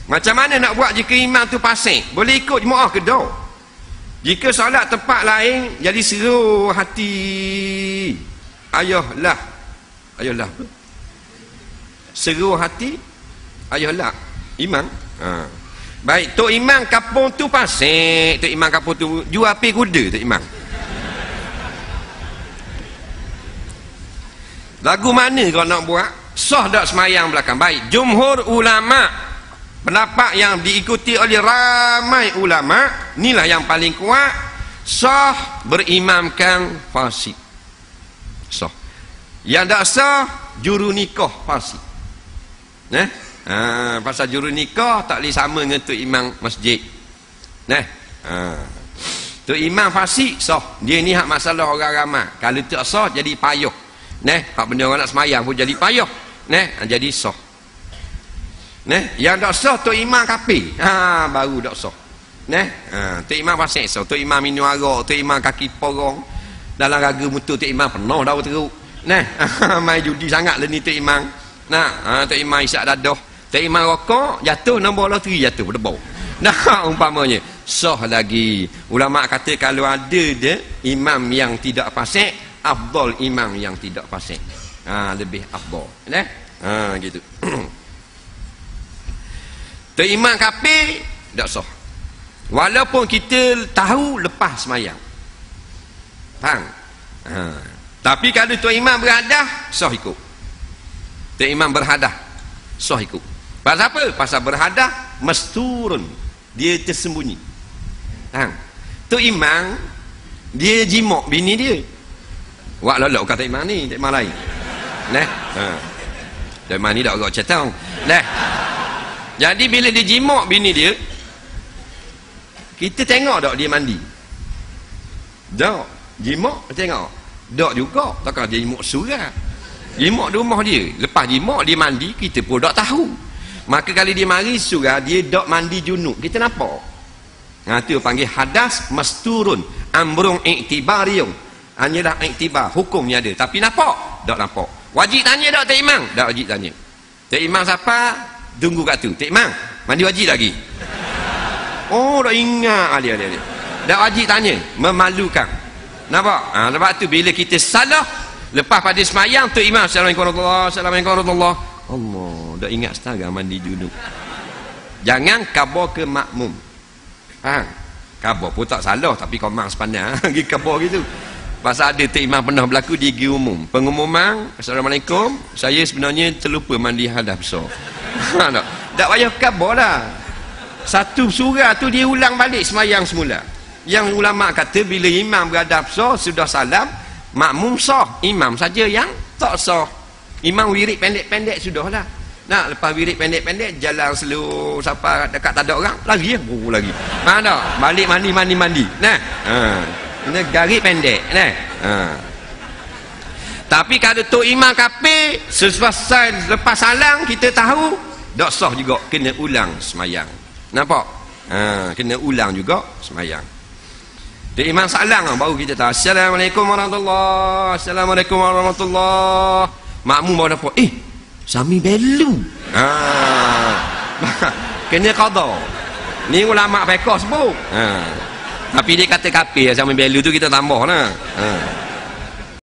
Macam mana nak buat jika imam tu fasik? Boleh ikut jemaah ke dah? Jika solat tempat lain jadi seru hati. Ayolah apa? Seru hati. Ayolah imam. Baik, tok imam kampung tu fasik. Tok imam kampung tu jual api kuda tok imam. Lagu mana kau nak buat? Sah tak semayang belakang? Baik, jumhur ulama, pendapat yang diikuti oleh ramai ulama, inilah yang paling kuat, sah berimamkan fasik. Sah. Yang tak sah, juru nikah fasik. Pasal juru nikah tak boleh sama dengan tok imam masjid. Tok imam fasik sah. Dia ni hak masalah orang ramai. Kalau tak sah jadi payah. Hak benda orang nak semayang pun jadi payah. Jadi sah. Yang tak sah tok imam kafir. Baru tak sah. Tok imam fasik sah. Tok imam minum arak, tok imam kaki porong. Dalam raga mutu tok imam penuh dah teruk. Main judi sangat lah ni tok imam. Tok imam isyak dadah. Tok imam rokok jatuh nombor loteri jatuh berdebau. Umpamanya sah lagi. Ulama kata kalau ada dia imam yang tidak fasik, afdal imam yang tidak fasik. Lebih afdal. Gitu. Tok imam kafir tak sah. Walaupun kita tahu lepas semayang. Faham? Tapi kalau tok imam berhadah, sah ikut. Tok imam berhadah, sah ikut. Pasal apa? Pasal berhadah masturun. Dia tersembunyi. Tok imam dia jimak bini dia. Wak lolok kata imam ni, tok imam lain. Tok imam ni dak agak cetang. Jadi bila dia jimak bini dia, kita tengok tak dia mandi? Tak. Jimak tengok. Tak juga. Takkan dia jimak surat. Jimak di rumah dia. Lepas jimak dia mandi, kita pun tak tahu. Maka kali dia mari surat, dia tak mandi junub. Kita nampak. Itu panggil hadas masturun. Amrung iktibariyum. Hanyalah iktibar. Hukumnya ada. Tapi nampak? Tak nampak. Wajib tanya tak tok imam? Tak wajib tanya. Tok imam siapa? Tunggu kat tu. Tok imam, mandi wajib lagi. Oh, dah ingat dia. Tak wajib tanya. Memalukan. Nampak? Lepas tu bila kita salah, lepas pada semayang, tok imam, Assalamualaikum warahmatullahi wabarakatuh. Assalamualaikum warahmatullahi wabarakatuh. Allah, dah ingat setara mandi junub. Jangan kabar ke makmum. Kabar pun tak salah, tapi kau mang sepandang pergi kabar gitu. Pasal ada tok imam pernah berlaku di umum. Pengumuman, Assalamualaikum, saya sebenarnya terlupa mandi hadas besar. Tak payah kabar lah. Satu surah tu dia ulang balik semayang semula. Yang ulama kata bila imam berhadap besar sudah salam, makmum sah, imam saja yang tak sah. Imam wirid pendek-pendek sudahlah. Lepas wirid pendek-pendek jalan slow sampai dekat tak ada orang, lagi lagi. Balik mandi. Ini garis pendek. Tapi kalau tok imam kafir, selesai lepas salam kita tahu tak sah juga, kena ulang semayang. Nampak? Kena ulang juga semayang. Tok imam salam baru kita tahu Assalamualaikum warahmatullahi wabarakatuh. Assalamualaikum warahmatullahi wabarakatuh. Makmum baru dapat, Sami belu. Kena qada. Ni ulama fiqh sebut. Tapi dia kata kafir, Sami belu tu kita tambah lah.